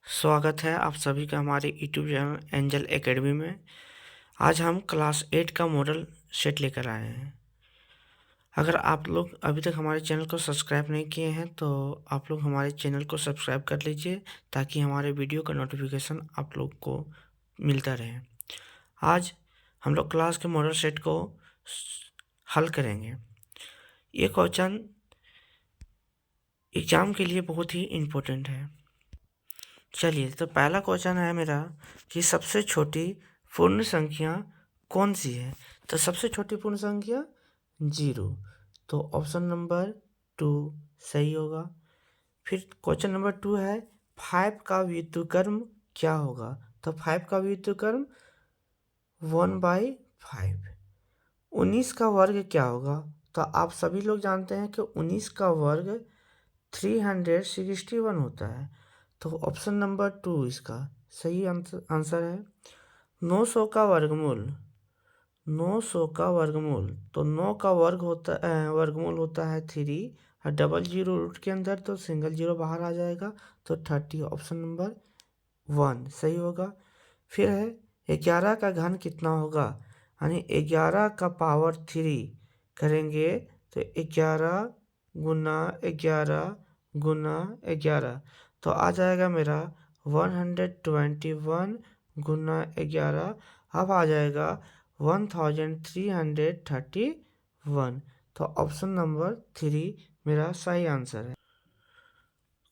स्वागत है आप सभी का हमारे यूट्यूब चैनल एंजल एकेडमी में। आज हम क्लास 8 का मॉडल सेट लेकर आए हैं। अगर आप लोग अभी तक हमारे चैनल को सब्सक्राइब नहीं किए हैं तो आप लोग हमारे चैनल को सब्सक्राइब कर लीजिए ताकि हमारे वीडियो का नोटिफिकेशन आप लोग को मिलता रहे। आज हम लोग क्लास के मॉडल सेट को हल करेंगे। ये क्वेश्चन एग्जाम के लिए बहुत ही इम्पोर्टेंट है। चलिए, तो पहला क्वेश्चन है मेरा कि सबसे छोटी पूर्ण संख्या कौन सी है। तो सबसे छोटी पूर्ण संख्या 0, तो ऑप्शन नंबर 2 सही होगा। फिर क्वेश्चन नंबर 2 है 5 का व्युत्क्रम क्या होगा। तो 5 का व्युत्क्रम 1/5। 19 का वर्ग क्या होगा। तो आप सभी लोग जानते हैं कि 19 का वर्ग 361 होता है। तो ऑप्शन नंबर 2 इसका सही आंसर है। 900 का वर्गमूल, 900 का वर्गमूल, तो 9 का वर्गमूल होता है 3 और डबल जीरो रूट के अंदर तो सिंगल जीरो बाहर आ जाएगा तो 30। ऑप्शन नंबर 1 सही होगा। फिर है 11 का घन कितना होगा, यानी 11 का पावर 3 करेंगे तो 11 गुना 11 गुना 11 तो आ जाएगा मेरा 121 गुना 11, अब आ जाएगा 1331। तो ऑप्शन नंबर 3 मेरा सही आंसर है।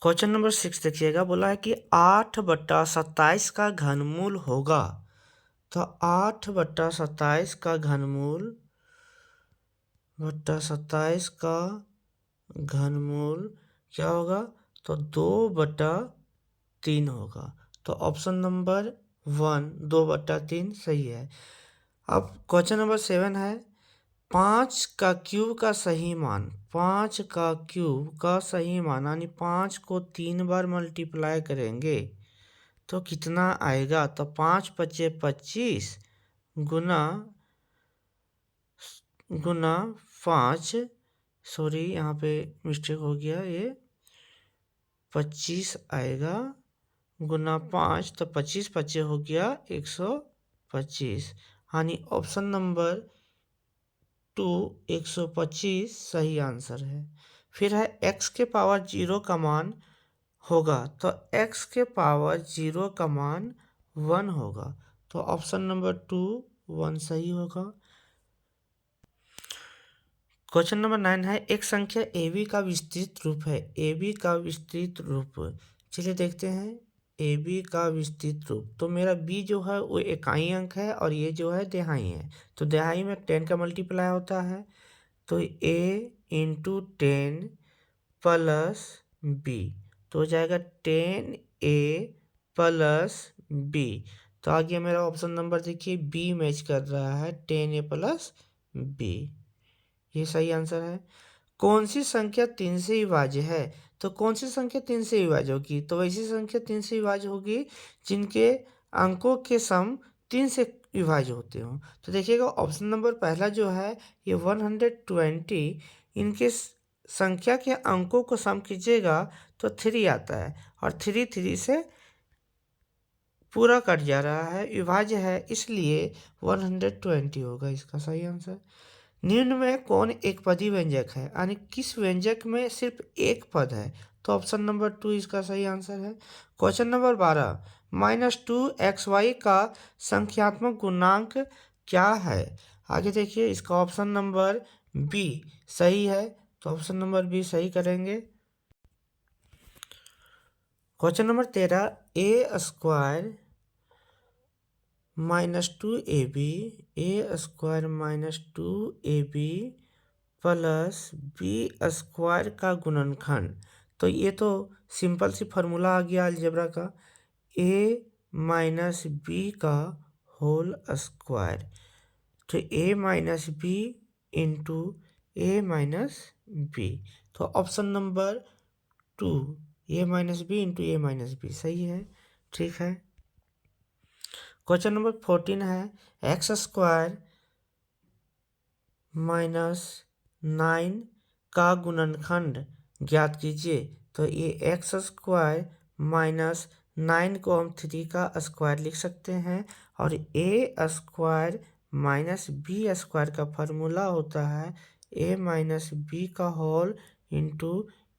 क्वेश्चन नंबर 6 देखिएगा, बोला है कि 8/27 का घनमूल होगा। तो 8/27 का घनमूल क्या होगा। तो 2/3 होगा। तो ऑप्शन नंबर 1 2/3 सही है। अब क्वेश्चन नंबर 7 है 5 का क्यूब का सही मान। 5 का क्यूब का सही मान यानी 5 को 3 बार मल्टीप्लाई करेंगे तो कितना आएगा। तो 5×5 = 25 गुना 5, सॉरी यहाँ पे मिस्टेक हो गया, ये 25 आएगा गुना 5 तो 25×5 हो गया 125, यानी ऑप्शन नंबर 2 125 सही आंसर है। फिर है x के पावर 0 का मान होगा। तो x के पावर 0 का मान 1 होगा। तो ऑप्शन नंबर 2 1 सही होगा। क्वेश्चन नंबर 9 है एक संख्या AB का विस्तृत रूप है। AB का विस्तृत रूप, चलिए देखते हैं। AB का विस्तृत रूप, तो मेरा B जो है वो इकाई अंक है और ये जो है तिहाई है। तो तिहाई में 10 का मल्टीप्लाई होता है तो A × 10 + B तो हो जाएगा 10A + B। तो आ गया मेरा ऑप्शन नंबर, देखिए B मैच कर रहा है 10A + B, ये सही आंसर है। कौन सी संख्या 3 से विभाज्य है। तो कौन सी संख्या 3 से विभाज्य होगी। तो वैसी संख्या 3 से विभाज्य होगी जिनके अंकों के सम 3 से विभाज्य होते हो। तो देखिएगा ऑप्शन नंबर पहला जो है ये 120, इनके संख्या के अंकों को सम कीजिएगा तो 3 आता है और 3 3 से पूरा कट जा रहा है, विभाज्य है, इसलिए 120 होगा इसका सही आंसर। निम्न में कौन एक पदी व्यंजक है, यानी किस व्यंजक में सिर्फ एक पद है। तो ऑप्शन नंबर 2 इसका सही आंसर है। क्वेश्चन नंबर 12 -2xy का संख्यात्मक गुणांक क्या है। आगे देखिए इसका ऑप्शन नंबर बी सही है। तो ऑप्शन नंबर बी सही करेंगे। Question number 13 A² -2ab -2ab + b² का गुणनखंड। तो ये तो सिंपल सी फार्मूला आ गया अलजेब्रा का, a - b का होल स्क्वायर। तो a - b × a - b, तो option number 2 a - b × a - b सही है, ठीक है। क्वेश्चन नंबर 14 है x² - 9 का गुणनखंड ज्ञात कीजिए। तो ये x² - 9 को हम 3 का स्क्वायर लिख सकते हैं और ए स्क्वायर माइनस बी स्क्वायर का फार्मूला होता है ए माइनस बी का होल इंटू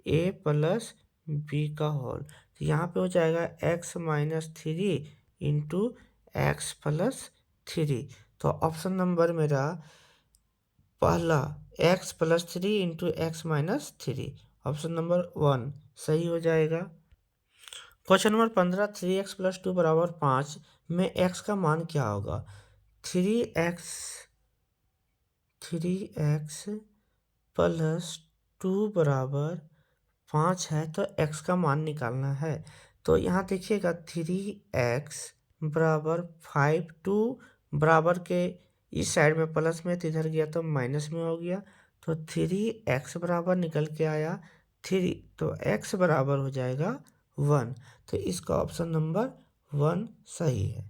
ए प्लस बी का होल। तो यहाँ पे हो जाएगा x minus 3 into x plus 3। तो ऑप्शन नंबर मेरा पहला x plus 3 into x minus 3, option number 1 सही हो जाएगा। क्वेश्चन नंबर 15, 3x प्लस 2 बराबर 5 में x का मान क्या होगा। 3x प्लस 2 बराबर 5 है तो x का मान निकालना है। तो यहाँ देखिएगा 3x बराबर 5, 2 बराबर के इस साइड में प्लस में तो इधर गया तो माइनस में हो गया। तो 3x बराबर निकल के आया 3, तो x बराबर हो जाएगा 1। तो इसका ऑप्शन नंबर 1 सही है।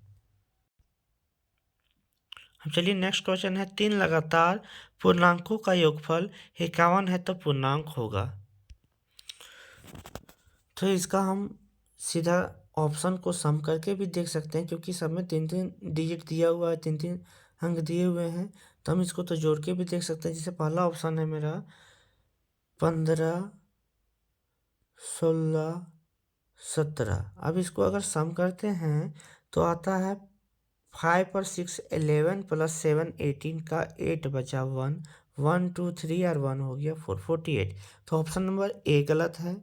अब चलिए नेक्स्ट क्वेश्चन है, 3 लगातार पूर्णांकों का योगफल 51 है तो पूर्णांक होगा। तो इसका हम सीधा ऑप्शन को सम करके भी देख सकते हैं, क्योंकि सब में 3-3 डिजिट दिया हुआ है, 3-3 अंक दिए हुए हैं, तो हम इसको तो जोड़ के भी देख सकते हैं। जैसे पहला ऑप्शन है मेरा 15, 16, 17। अब इसको अगर सम करते हैं तो आता है 5 और 6 11 प्लस 7 18 का 8 बचा 1, 1 2 3 और 1 हो गया 4, 48। तो ऑप्शन नंबर ए गलत है।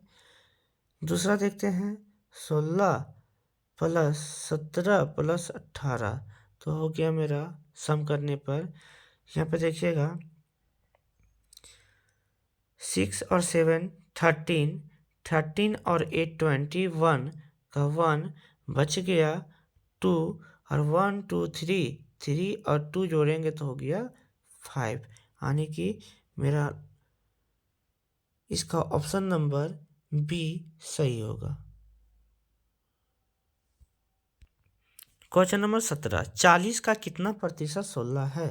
दूसरा देखते हैं 16 प्लस 17 प्लस 18, तो हो गया मेरा सम करने पर यहाँ पे देखिएगा 6 और 7 13, 13 और 8 21 का 1 बच गया 2 और 1 2 3, 3 और 2 जोड़ेंगे तो हो गया 5, यानी कि मेरा इसका ऑप्शन नंबर बी सही होगा। क्वेश्चन नंबर 17, 40 का कितना प्रतिशत 16 है।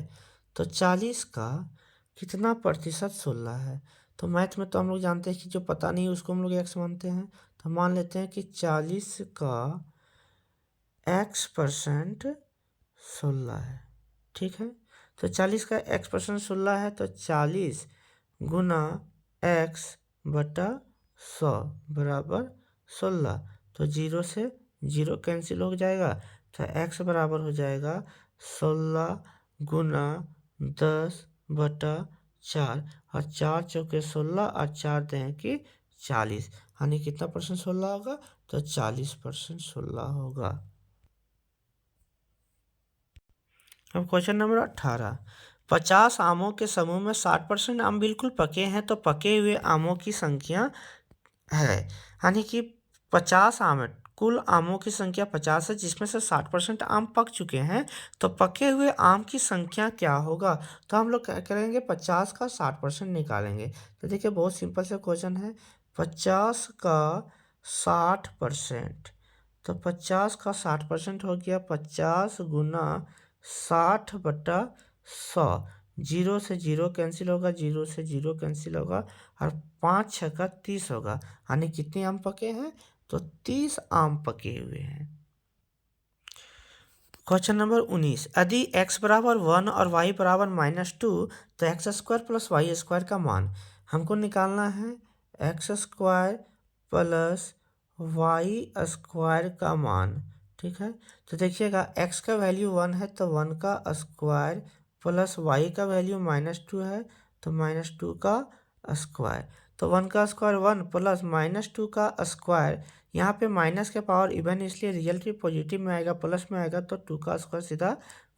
तो 40 का कितना प्रतिशत 16 है। तो मैथ में तो हम लोग जानते हैं कि जो पता नहीं उसको हम लोग एक्स मानते हैं। तो मान लेते हैं कि 40 का x% 16 है, ठीक है। तो 40 का x% 16 है, तो 40 गुना x बटा 100 बराबर 16। तो 0 से 0 कैंसिल हो जाएगा, तो x बराबर हो जाएगा 16 गुना 10 बटा 4, और 4 चौके 16 और 4 दें कि 40, यानी कितना परसेंट 16 होगा, तो 40% 16 होगा। अब क्वेश्चन नंबर 18, 50 आमों के समूह में 60% आम बिल्कुल पके हैं तो पके हुए आमों की संख्या है, यानी कि 50 आम है, कुल आमों की संख्या 50 है जिसमें से 60% आम पक चुके हैं, तो पके हुए आम की संख्या क्या होगा। तो हम लोग क्या करेंगे, 50 का 60% निकालेंगे। तो देखिए बहुत सिंपल सा क्वेश्चन है, 50 का 60%, तो 50 का 60% हो गया 50 गुना 60 बटा 100, 0 से 0 कैंसिल होगा, 0 से 0 कैंसिल होगा, और 5 6 का 30 होगा, यानी कितने आम पके हैं, तो 30 आम पके हुए हैं। क्वेश्चन नंबर 19, यदि x बराबर 1 और y बराबर -2 तो x square plus y square का मान हमको निकालना है। X square plus y square का मान, ठीक है। तो देखिएगा x का वैल्यू 1 है तो 1 का स्क्वायर प्लस y का वैल्यू -2 है तो -2 का स्क्वायर। तो 1 का स्क्वायर 1 प्लस -2 का स्क्वायर, यहाँ पे माइनस के पावर इवन इसलिए रिजल्ट पॉजिटिव में आएगा, प्लस में आएगा, तो 2 का स्क्वायर सीधा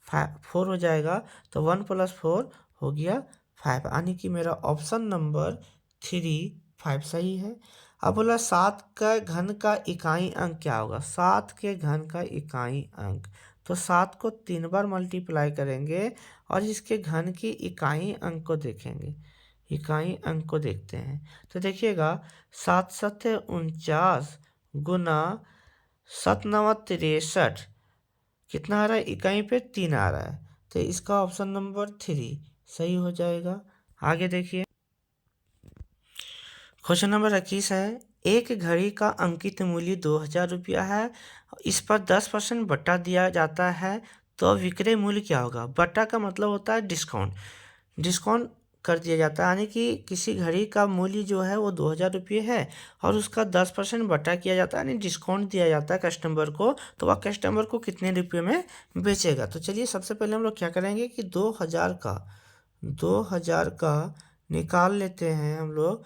4 हो जाएगा, तो 1 + 4 हो गया 5, यानी कि मेरा ऑप्शन नंबर 3 5 सही है। अब बोला 7 का घन का इकाई अंक क्या होगा। 7 के घन का इकाई अंक, तो 7 को 3 बार मल्टीप्लाई करेंगे और इसके घन की इकाई अंक को देखेंगे, इकाई अंक को देखते हैं। तो देखिएगा 7 7 49 गुना 7 9 63, कितना आ रहा है, इकाई पे 3 आ रहा है, तो इसका ऑप्शन नंबर 3 सही हो जाएगा। आगे देखिए क्वेश्चन नंबर 21 है, एक घड़ी का अंकित मूल्य 2000 रुपया है, इस पर 10% बट्टा दिया जाता है, तो विक्रय मूल्य क्या होगा? बट्टा का मतलब होता है डिस्काउंट, डिस्काउंट कर दिया जाता है, यानी कि किसी घड़ी का मूल्य जो है वो 2000 रुपये है और उसका 10% बट्टा किया जाता है, यानी डिस्काउंट दिया जाता है कस्टमर को, तो वह कस्टमर को कितने रुपये में बेचेगा? तो चलिए सबसे पहले हम लोग क्या करेंगे कि 2000 का निकाल लेते हैं हम लोग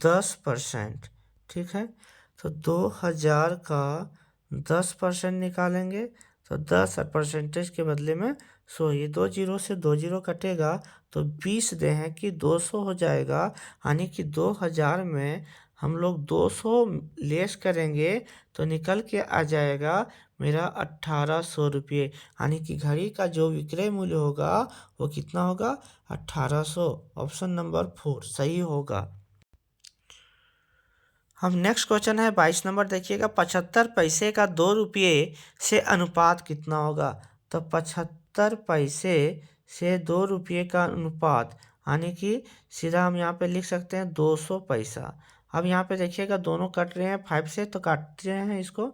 10%। ठीक है, तो 2000 का 10% निकालेंगे तो 10 और परसेंटेज के बदले में 100, ये 2 जीरो से 2 जीरो कटेगा तो 20 दे हैं कि 200 हो जाएगा, यानी कि 2000 में हम लोग 200 लेस करेंगे तो निकल के आ जाएगा मेरा 1800 रुपये, यानी कि घड़ी का जो विक्रय मूल्य होगा वो कितना होगा? 1800। ऑप्शन नंबर 4 सही होगा। हम नेक्स्ट क्वेश्चन है 22 नंबर, देखिएगा 75 पैसे का 2 रुपये से अनुपात कितना होगा? तो 75 पैसे से 2 रुपये का अनुपात, यानी कि सीधा हम यहाँ पे लिख सकते हैं 200 पैसा। अब यहाँ पे देखिएगा दोनों कट रहे हैं 5 से, तो काटते हैं इसको,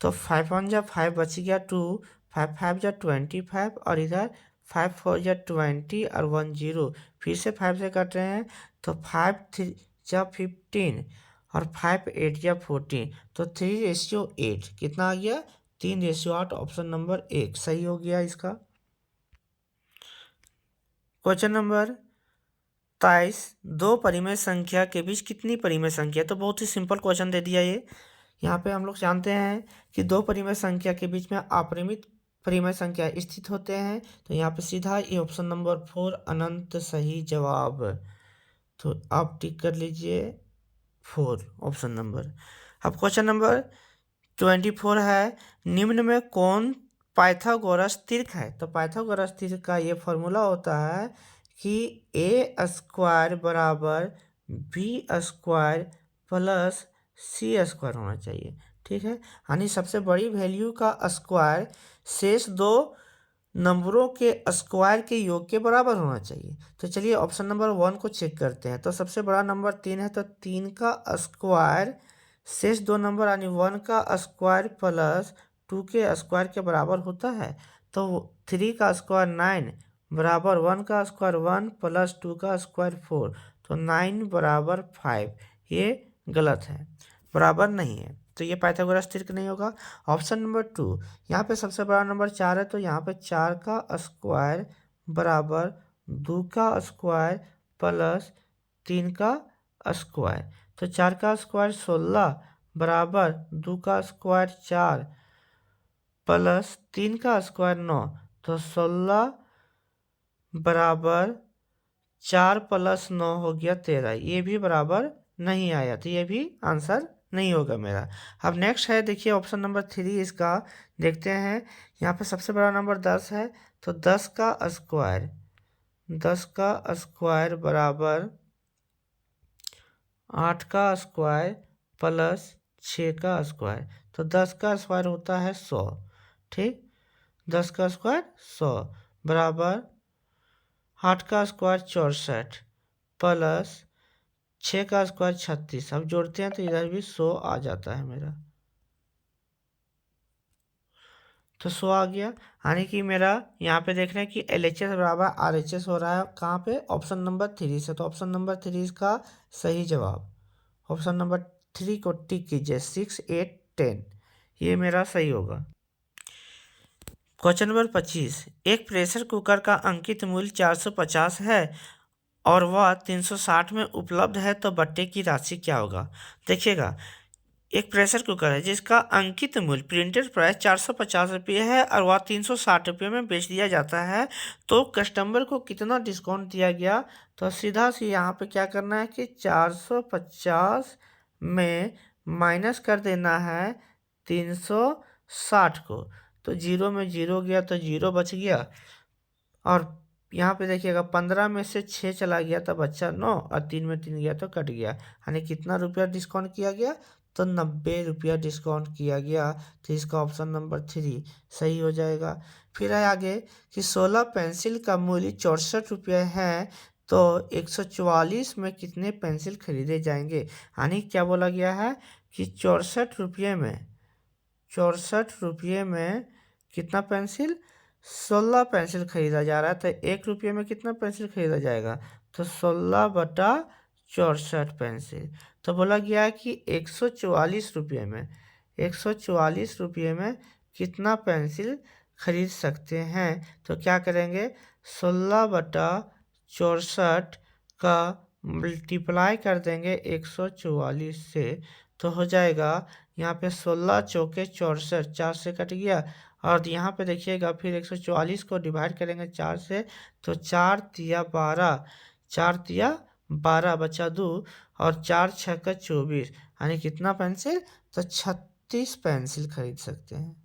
तो 5 1 जा 5 बच गया 2, 5 5 जा 25 और इधर 5 4 जा 20 और 1 0, फिर से 5 से कट रहे हैं, तो 5 3 जा 15 और 5 8 या 14, तो 3:8 कितना आ गया? 3:8। ऑप्शन नंबर 1 सही हो गया इसका। क्वेश्चन नंबर 23, दो परिमेय संख्या के बीच कितनी परिमेय संख्या? तो बहुत ही सिंपल क्वेश्चन दे दिया ये। यहाँ पे हम लोग जानते हैं कि दो परिमेय संख्या के बीच में अपरिमित परिमेय संख्या स्थित होते हैं, तो यहाँ पे सीधा ये ऑप्शन नंबर 4 अनंत सही जवाब। तो आप टिक कर लीजिए 4 ऑप्शन नंबर। अब क्वेश्चन नंबर 24 है, निम्न में कौन पाइथागोरस तीर्थ है? तो पाइथागोरस तीर्थ का ये फॉर्मूला होता है कि ए स्क्वायर बराबर बी स्क्वायर प्लस सी स्क्वायर होना चाहिए। ठीक है, यानी सबसे बड़ी वैल्यू का स्क्वायर शेष दो नंबरों के स्क्वायर के योग के बराबर होना चाहिए। तो चलिए ऑप्शन नंबर 1 को चेक करते हैं। तो सबसे बड़ा नंबर 3 है, तो 3 का स्क्वायर शेष दो नंबर यानी 1 का स्क्वायर प्लस 2 के स्क्वायर के बराबर होता है। तो 3 का स्क्वायर 9 बराबर 1 का स्क्वायर 1 प्लस 2 का स्क्वायर 4, तो 9 बराबर 5। ये गलत है, बराबर नहीं है, तो ये पाइथागोरस तीर्थ नहीं होगा। ऑप्शन नंबर 2, यहाँ पे सबसे बड़ा नंबर 4 है, तो यहाँ पे 4 का स्क्वायर बराबर 2 का स्क्वायर प्लस 3 का स्क्वायर, तो 4 का स्क्वायर 16 बराबर 2 का स्क्वायर 4 प्लस 3 का स्क्वायर 9, तो 16 बराबर 4 प्लस 9 हो गया 13, ये भी बराबर नहीं आया, तो ये भी आंसर नहीं होगा मेरा। अब नेक्स्ट है, देखिए ऑप्शन नंबर 3 इसका देखते हैं। यहाँ पे सबसे बड़ा नंबर 10 है, तो 10 का स्क्वायर बराबर 8 का स्क्वायर प्लस 6 का स्क्वायर, तो 10 का स्क्वायर होता है 100। ठीक, 10 का स्क्वायर 100 बराबर 8 का स्क्वायर 64 प्लस 6 का स्क्वायर 36। अब जोड़ते हैं तो इधर भी 100 आ जाता है मेरा, तो 100 आ गया, यानी कि मेरा यहाँ पे देख रहे हैं कि LHS बराबर RHS हो रहा है कहाँ पे? ऑप्शन नंबर 3 से। तो ऑप्शन नंबर 3 इसका सही जवाब। ऑप्शन नंबर 3 को टिक कीजिए, 6 8 10, ये मेरा सही होगा। क्वेश्चन नंबर 25, एक प्रेशर कुकर का अंकित मूल्य 450 है और वह 360 में उपलब्ध है, तो बट्टे की राशि क्या होगा? देखिएगा, एक प्रेशर कुकर है जिसका अंकित मूल्य प्रिंटेड प्राइस 450 रुपये है और वह 360 रुपये में बेच दिया जाता है, तो कस्टमर को कितना डिस्काउंट दिया गया? तो सीधा सी यहाँ पे क्या करना है कि 450 में माइनस कर देना है 360 को, तो 0 में 0 गया तो 0 बच गया, और यहाँ पे देखिएगा 15 में से 6 चला गया तो बच्चा 9 और 3 में 3 गया तो कट गया, यानी कितना रुपया डिस्काउंट किया गया? तो 90 रुपया डिस्काउंट किया गया, तो इसका ऑप्शन नंबर 3 सही हो जाएगा। फिर है आगे कि 16 पेंसिल का मूल्य 64 रुपये है, तो 144 में कितने पेंसिल खरीदे जाएंगे। यानी क्या बोला गया है कि 64 रुपये में कितना पेंसिल, 16 पेंसिल खरीदा जा रहा है। तो 1 रुपये में कितना पेंसिल खरीदा जाएगा, तो 16/64 पेंसिल। तो बोला गया है कि 144 रुपये में कितना पेंसिल खरीद सकते हैं। तो क्या करेंगे, 16/64 का मल्टीप्लाई कर देंगे 144 से, तो हो जाएगा यहाँ पे 16 × 4 = 64, 4 से कट गया। और यहाँ पे देखिएगा फिर 144 को डिवाइड करेंगे 4 से, तो 4×3 = 12, 4×3 = 12 बचा 2, और 4×6 = 24। यानी कितना पेंसिल, तो 36 पेंसिल खरीद सकते हैं।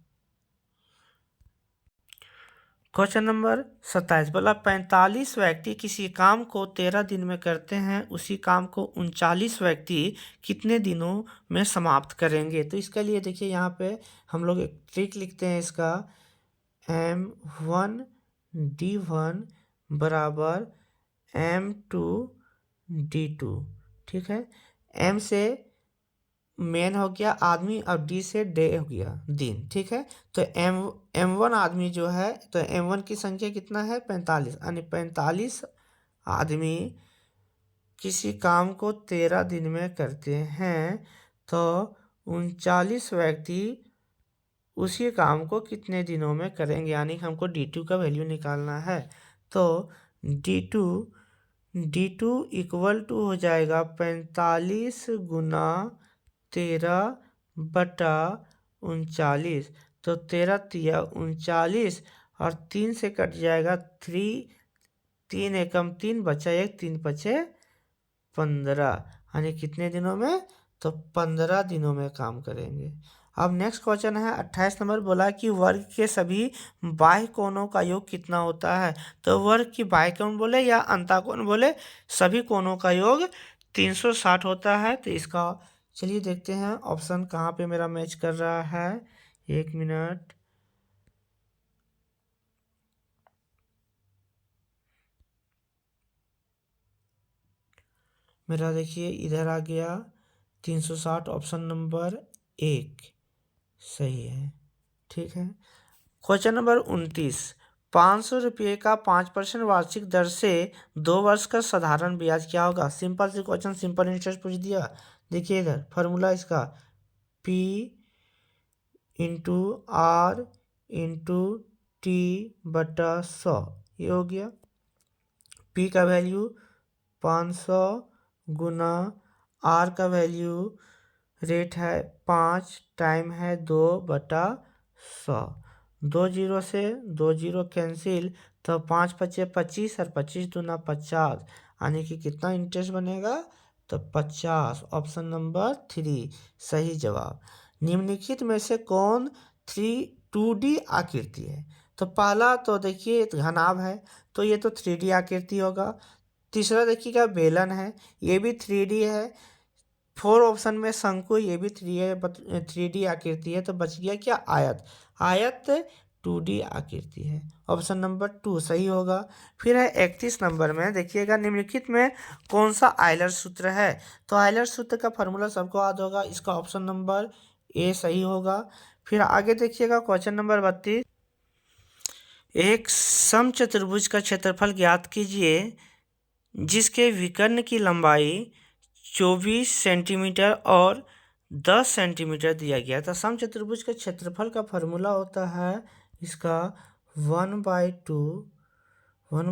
क्वेश्चन नंबर 27 बोला 45 व्यक्ति किसी काम को 13 दिन में करते हैं, उसी काम को 39 व्यक्ति कितने दिनों में समाप्त करेंगे। तो इसके लिए देखिए यहाँ पे हम लोग एक ट्रिक लिखते हैं इसका, M1D1 = M2D2। ठीक है, M से मेन हो गया आदमी और डी से डे हो गया दिन। ठीक है, तो M1 आदमी जो है, तो M1 की संख्या कितना है, 45। यानी 45 आदमी किसी काम को 13 दिन में करते हैं, तो 39 व्यक्ति उसी काम को कितने दिनों में करेंगे। यानी हमको D2 का वैल्यू निकालना है। तो D2 = हो जाएगा 45 × 13/39। तो 13×3 = 39, और 3 से कट जाएगा 3, 3 एकम 3 बचा 1, 3×5 = 15। यानी कितने दिनों में, तो 15 दिनों में काम करेंगे। अब नेक्स्ट क्वेश्चन है 28 नंबर, बोला कि वर्ग के सभी बाह्य कोणों का योग कितना होता है। तो वर्ग की बाह्य कोण बोले या अंतःकोण बोले, सभी कोणों का योग 360 होता है। तो इसका चलिए देखते हैं ऑप्शन कहाँ पे मेरा मैच कर रहा है। 1 मिनट, मेरा देखिए इधर आ गया 360, ऑप्शन नंबर 1 सही है। ठीक है, क्वेश्चन नंबर 29, 500 रुपये का 5% वार्षिक दर से 2 वर्ष का साधारण ब्याज क्या होगा। सिंपल से क्वेश्चन, सिंपल इंटरेस्ट पूछ दिया। देखिए इधर फॉर्मूला इसका P × R × T/100, ये हो गया। P का वैल्यू 500 × R का वैल्यू रेट है 5, टाइम है 2/100। 2 0 से 2 0 कैंसिल, तो 5×5 = 25, और 25×2 = 50। यानी कि कितना इंटरेस्ट बनेगा, तो 50। ऑप्शन नंबर 3 सही जवाब। निम्नलिखित में से कौन 2D आकृति है। तो पहला तो देखिए घनाभ है, तो ये तो 3D आकृति होगा। तीसरा देखिएगा बेलन है, ये भी 3D है। 4 ऑप्शन में शंकु, ये भी 3D आकृति है। तो बच गया क्या, आयत। आयत 2D आकृति है। ऑप्शन नंबर 2 सही होगा। फिर है 31 नंबर में, देखिएगा निम्नलिखित में कौन सा आयलर सूत्र है। तो आयलर सूत्र का फॉर्मूला सबको याद होगा, इसका ऑप्शन नंबर ए सही होगा। फिर आगे देखिएगा क्वेश्चन नंबर 32, एक समचतुर्भुज का क्षेत्रफल ज्ञात कीजिए जिसके विकर्ण की लंबाई 24 सेंटीमीटर और 10 सेंटीमीटर दिया गया था। समचतुर्भुज के क्षेत्रफल का फॉर्मूला होता है इसका 1/2 ×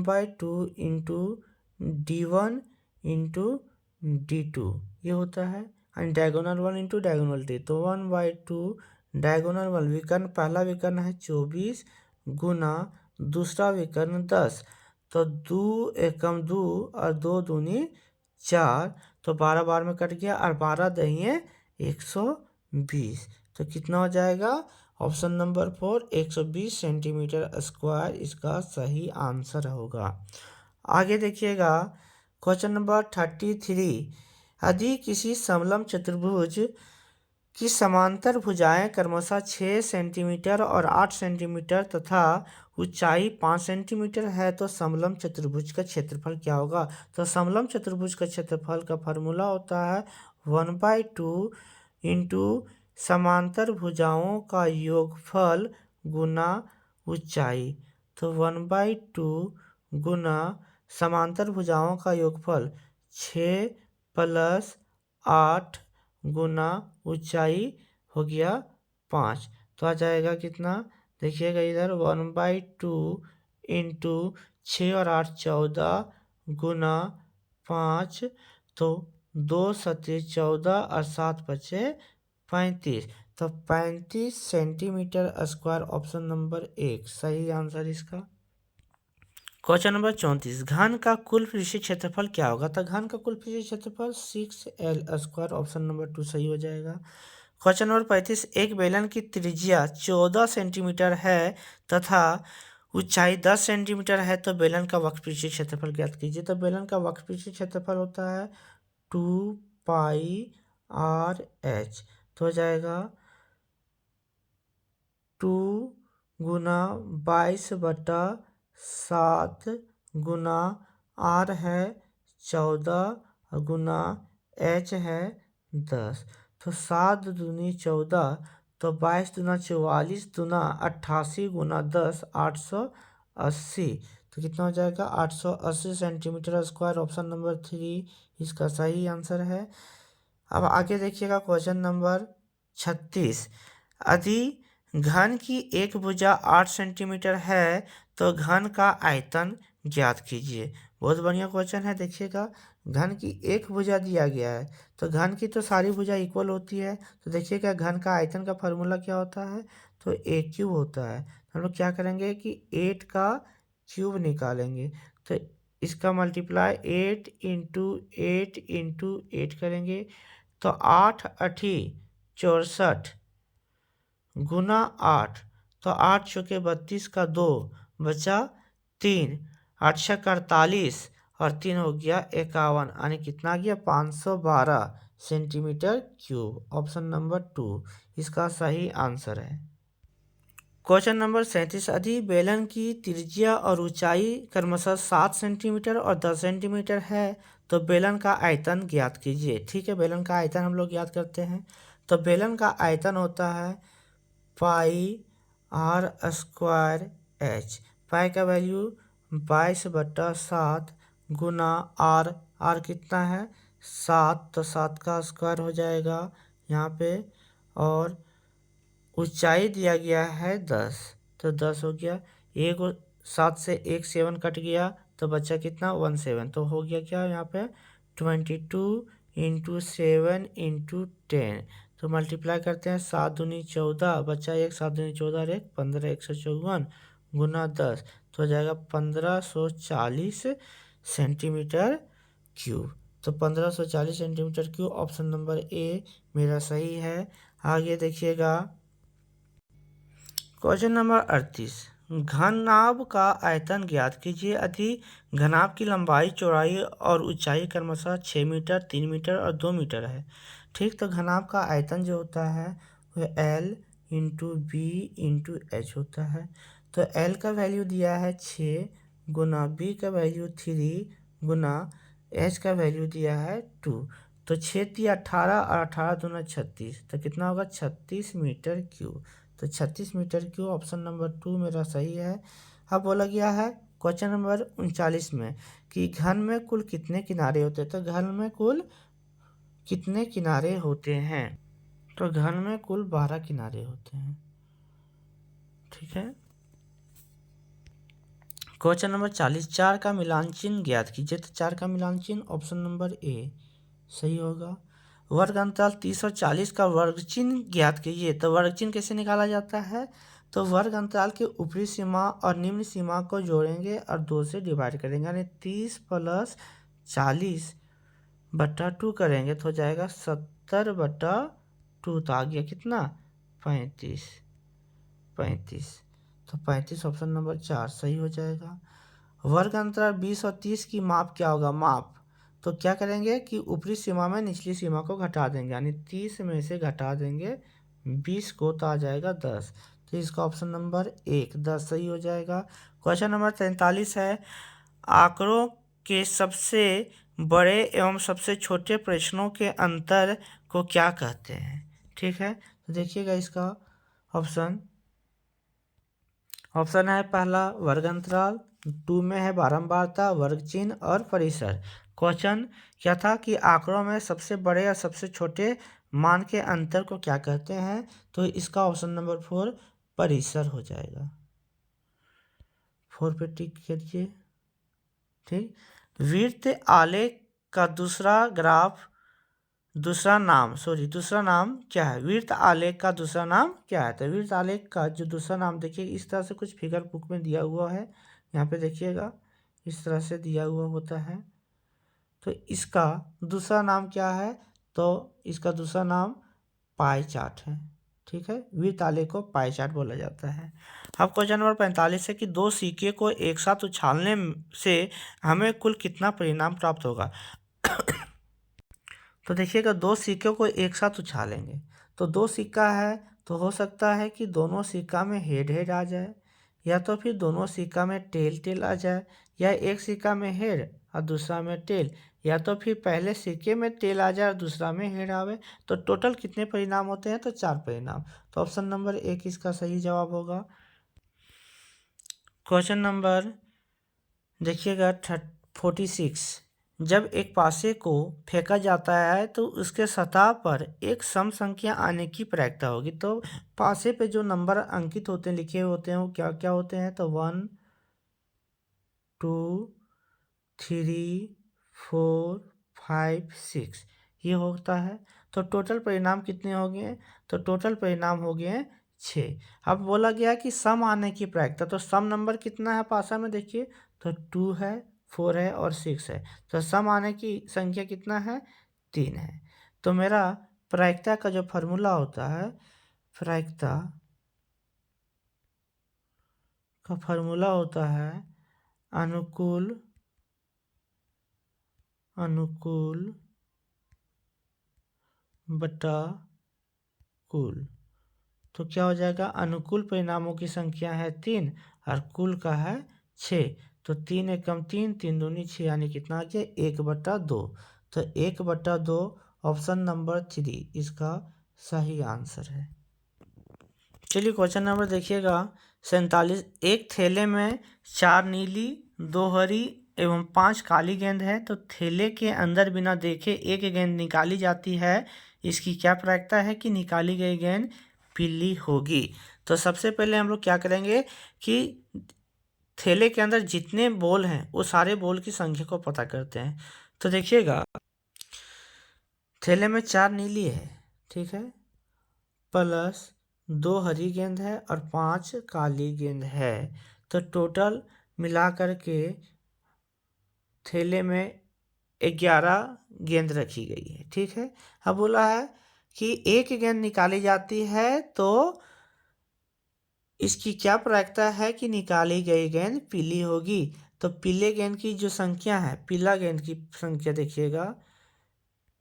D1 × D2, ये होता है। एंड डायगोनल 1 × डायगोनल 2, तो 1/2 डायगोनल 1, विकर्ण पहला विकर्ण है 24 गुना दूसरा विकर्ण 10, तो 2 एकम 2 और 2 दूनी 4, तो 12 बार में कट गया, और 12 दहिए 120। तो कितना हो जाएगा, ऑप्शन नंबर 4 120 सेंटीमीटर स्क्वायर इसका सही आंसर होगा। आगे देखिएगा क्वेश्चन नंबर 33, यदि किसी समलंब चतुर्भुज कि समांतर भुजाएं क्रमशः 6 सेंटीमीटर और 8 सेंटीमीटर तथा ऊंचाई 5 सेंटीमीटर है तो समलंब चतुर्भुज का क्षेत्रफल क्या होगा। तो समलंब चतुर्भुज का क्षेत्रफल का फार्मूला होता है 1/2 इंटू समांतर भुजाओं का योगफल गुना ऊंचाई। तो 1/2 गुना समांतर भुजाओं का योगफल 6 + 8 गुना ऊंचाई हो गया 5। तो आ जाएगा कितना, देखिएगा इधर 1/2 इंटू 6 और 8 14 गुना 5। तो 2 × 14 और 7 बचे 35। तो 35 सेंटीमीटर स्क्वायर ऑप्शन नंबर 1 सही आंसर इसका। क्वेश्चन नंबर 34, घन का कुल पृष्ठीय क्षेत्रफल क्या होगा। तो घन का कुल पृष्ठीय क्षेत्रफल 6L² ऑप्शन नंबर 2 सही हो जाएगा। क्वेश्चन नंबर 35, एक बेलन की त्रिज्या 14 सेंटीमीटर है तथा ऊंचाई 10 सेंटीमीटर है तो बेलन का वक्र पृष्ठीय क्षेत्रफल ज्ञात कीजिए। तो बेलन का वक्र पृष्ठीय क्षेत्रफल होता है 2πRh। तो हो जाएगा 2 गुना 22/7 गुना R है 14 गुना H है 10। तो 7 दूनी 14, तो 22 दूना 44 दूना 88 गुना 10 880। तो कितना हो जाएगा 880 सेंटीमीटर स्क्वायर ऑप्शन नंबर 3 इसका सही आंसर है। अब आगे देखिएगा क्वेश्चन नंबर 36, यदि घन की एक भुजा 8 सेंटीमीटर है तो घन का आयतन ज्ञात कीजिए। बहुत बढ़िया क्वेश्चन है। देखिएगा घन की एक भुजा दिया गया है तो घन की तो सारी भुजा इक्वल होती है। तो देखिएगा घन का आयतन का फार्मूला क्या होता है, तो a³ होता है। हम लोग क्या करेंगे कि 8 का क्यूब निकालेंगे। तो इसका मल्टीप्लाई 8 × 8 × 8 करेंगे तो 8 × 8 = 64 गुना 8। तो 8 चौके 32 का 2 बचा 3, 8 छक्के 48 और 3 हो गया 51, यानी कितना आ गया 512 सेंटीमीटर क्यूब ऑप्शन नंबर 2 इसका सही आंसर है। क्वेश्चन नंबर 37, यदि बेलन की त्रिज्या और ऊंचाई क्रमशः 7 सेंटीमीटर और 10 सेंटीमीटर है तो बेलन का आयतन ज्ञात कीजिए। ठीक है, बेलन का आयतन हम लोग ज्ञात करते हैं। तो बेलन का आयतन होता है πr²h। पाई का वैल्यू 22/7 गुना r कितना है 7, तो 7 का स्क्वायर हो जाएगा यहाँ पे। और ऊंचाई दिया गया है 10, तो 10 हो गया। 7 से 1 7 कट गया तो बचा कितना 17। तो हो गया क्या यहाँ पे 22 × 7 × 10। तो मल्टीप्लाई करते हैं 7 दूनी 14 बचा 1, 7 दूनी 14 और 1 15, 154 गुना 10। तो हो जाएगा 1540 सेंटीमीटर क्यूब। तो 1540 centimetre cube option number A मेरा सही है। आगे देखिएगा क्वेश्चन नंबर 38, घनाभ का आयतन ज्ञात कीजिए। यदि घनाभ की लंबाई चौड़ाई और ऊंचाई क्रमशः 6 मीटर 3 मीटर और 2 मीटर है। ठीक, तो घनाभ का आयतन जो होता है वह L × B × H होता है। तो L का वैल्यू दिया है 6 गुना B का वैल्यू 3 गुना H का वैल्यू दिया है 2। तो 6 × 18 और 18 दूना 36, तो कितना होगा 36 मीटर क्यूब। तो 36 मीटर क्यूब ऑप्शन नंबर 2 मेरा सही है। अब बोला गया है क्वेश्चन नंबर 39 में कि घन में कुल कितने किनारे होते हैं। तो घन में कुल कितने किनारे होते हैं, तो घन में कुल 12 किनारे होते हैं। ठीक है। क्वेश्चन नंबर 40, 4 का मिलान चिन्ह ज्ञात कीजिए। तो 4 का मिलान चिन्ह ऑप्शन नंबर ए सही होगा। वर्ग अंतराल 30 और 40 का वर्ग चिन्ह ज्ञात कीजिए। तो वर्ग चिन्ह कैसे निकाला जाता है, तो वर्ग अंतराल के ऊपरी सीमा और निम्न सीमा को जोड़ेंगे और 2 से डिवाइड करेंगे, यानी 30 + 40/2 करेंगे तो हो जाएगा 70/2। तो आ गया कितना 35। तो 35 ऑप्शन नंबर 4 सही हो जाएगा। वर्ग अंतराल 20 और 30 की माप क्या होगा, माप तो क्या करेंगे कि ऊपरी सीमा में निचली सीमा को घटा देंगे, यानी 30 में से घटा देंगे 20 को तो आ जाएगा 10। तो इसका ऑप्शन नंबर 1 10 सही हो जाएगा। क्वेश्चन नंबर 43 है, आंकड़ों के सबसे बड़े एवं सबसे छोटे प्रश्नों के अंतर को क्या कहते हैं। ठीक है, तो देखिएगा इसका ऑप्शन है पहला वर्ग अंतराल, 2 में है बारंबारता, वर्ग चिन्ह और परिसर। क्वेश्चन क्या था कि आंकड़ों में सबसे बड़े और सबसे छोटे मान के अंतर को क्या कहते हैं, तो इसका ऑप्शन नंबर 4 परिसर हो जाएगा। 4 पे टिक करिए। ठीक, वृत्त आलेख का दूसरा नाम क्या है। वृत्त आलेख का दूसरा नाम क्या है, तो वृत्त आलेख का जो दूसरा नाम देखिए इस तरह से कुछ फिगर बुक में दिया हुआ है, यहाँ पे देखिएगा इस तरह से दिया हुआ होता है। तो इसका दूसरा नाम क्या है, तो इसका दूसरा नाम पाई चार्ट है। ठीक है, वृत्त आलेख को पाई चार्ट बोला जाता है। अब क्वेश्चन नंबर 45 है कि दो सिक्के को एक साथ उछालने से हमें कुल कितना परिणाम प्राप्त होगा। तो देखिएगा दो सिक्कों को एक साथ उछालेंगे, तो दो सिक्का है तो हो सकता है कि दोनों सिक्का में हेड आ जाए, या तो फिर दोनों सिक्का में टेल आ जाए, या एक सिक्का में हेड और दूसरा में टेल, या तो फिर पहले सिक्के में टेल आ जाए और दूसरा में हेड आवे। तो टोटल कितने परिणाम होते हैं, तो 4 परिणाम। तो ऑप्शन नंबर 1 इसका सही जवाब होगा। क्वेश्चन नंबर देखिएगा 46, जब एक पासे को फेंका जाता है तो उसके सतह पर एक सम संख्या आने की प्रायिकता होगी। तो पासे पे जो नंबर अंकित होते हैं, लिखे होते हैं, वो क्या क्या होते हैं, तो 1 2 3 4 5 6 ये होता है। तो टोटल परिणाम कितने हो गए, तो टोटल परिणाम हो गए 6। अब बोला गया कि सम आने की प्रायिकता, तो सम नंबर कितना है पासा में देखिए, तो 2 है, 4 है और 6 है। तो सम आने की संख्या कितना है, 3 है। तो मेरा प्रायिकता का जो फॉर्मूला होता है, प्रायिकता का फॉर्मूला होता है अनुकूल बटा कुल। तो क्या हो जाएगा, अनुकूल परिणामों की संख्या है 3 और कुल का है 6। तो 3 एकम 3, 3 दूनी 6, यानी कितना आ गया 1/2। तो 1/2 ऑप्शन नंबर 3 इसका सही आंसर है। चलिए क्वेश्चन नंबर देखिएगा 47, एक थैले में 4 नीली, 2 हरी एवं 5 काली गेंद है, तो थैले के अंदर बिना देखे एक गेंद निकाली जाती है, इसकी क्या प्रायिकता है कि निकाली गई गेंद पीली होगी। तो सबसे पहले हम लोग क्या करेंगे कि थैले के अंदर जितने बॉल हैं वो सारे बॉल की संख्या को पता करते हैं। तो देखिएगा थैले में 4 नीली है, ठीक है, प्लस 2 हरी गेंद है और 5 काली गेंद है। तो टोटल मिला करके थैले में 11 गेंद रखी गई है। ठीक है, अब बोला है कि एक गेंद निकाली जाती है तो इसकी क्या प्रायिकता है कि निकाली गई गेंद पीली होगी। तो पीले गेंद की जो संख्या है, पीला गेंद की संख्या देखिएगा,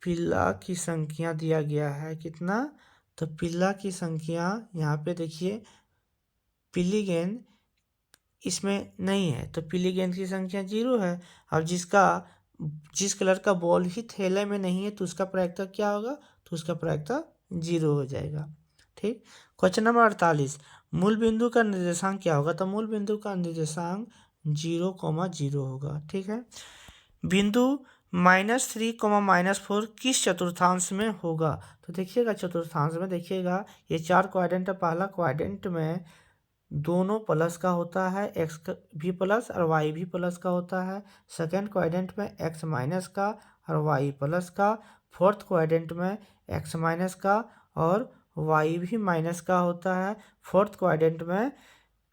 पीला की संख्या दिया गया है कितना, तो पीला की संख्या यहाँ पे देखिए, पीली गेंद इसमें नहीं है, तो पीली गेंद की संख्या 0 है। अब जिस कलर का बॉल ही थैले में नहीं है तो उसका प्रायिकता क्या होगा, तो उसका प्रायिकता 0 हो जाएगा। ठीक, क्वेश्चन नंबर 48, मूल बिंदु का निर्देशांक क्या होगा, तो मूल बिंदु का निर्देशांक 0,0 होगा। ठीक है, बिंदु -3, -4 किस चतुर्थांश में होगा। तो देखिएगा चतुर्थांश में देखिएगा ये 4 क्वाड्रेंट है, पहला क्वाड्रेंट में दोनों प्लस का होता है, एक्स भी प्लस और वाई भी प्लस का होता है। सेकेंड क्वाड्रेंट में एक्स माइनस का और वाई प्लस का। फोर्थ क्वाड्रेंट में एक्स माइनस का और वाई भी माइनस का होता है। फोर्थ क्वाड्रेंट में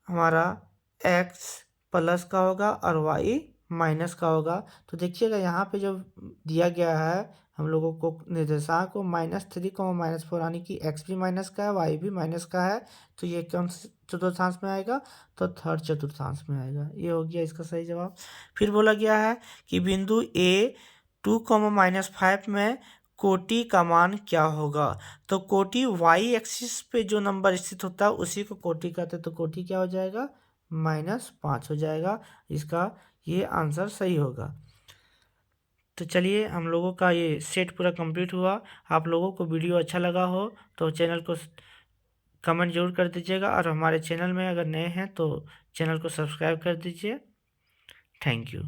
हमारा एक्स प्लस का होगा और वाई माइनस का होगा। तो देखिएगा यहाँ पे जो दिया गया है हम लोगों को निर्देशांक को -3, -4, यानी कि एक्स भी माइनस का है, वाई भी माइनस का है। तो ये कौन चतुर्थांश में आएगा, तो थर्ड चतुर्थांश में आएगा। ये हो गया इसका सही जवाब। फिर बोला गया है कि बिंदु ए 2, में कोटि का मान क्या होगा? तो कोटि वाई एक्सिस पे जो नंबर स्थित होता है उसी को कोटि कहते हैं, तो कोटि क्या हो जाएगा? -5 हो जाएगा। इसका ये आंसर सही होगा। तो चलिए हम लोगों का ये सेट पूरा कंप्लीट हुआ। आप लोगों को वीडियो अच्छा लगा हो तो चैनल को कमेंट जरूर कर दीजिएगा, और हमारे चैनल में अगर नए हैं तो चैनल को सब्सक्राइब कर दीजिए। Thank you.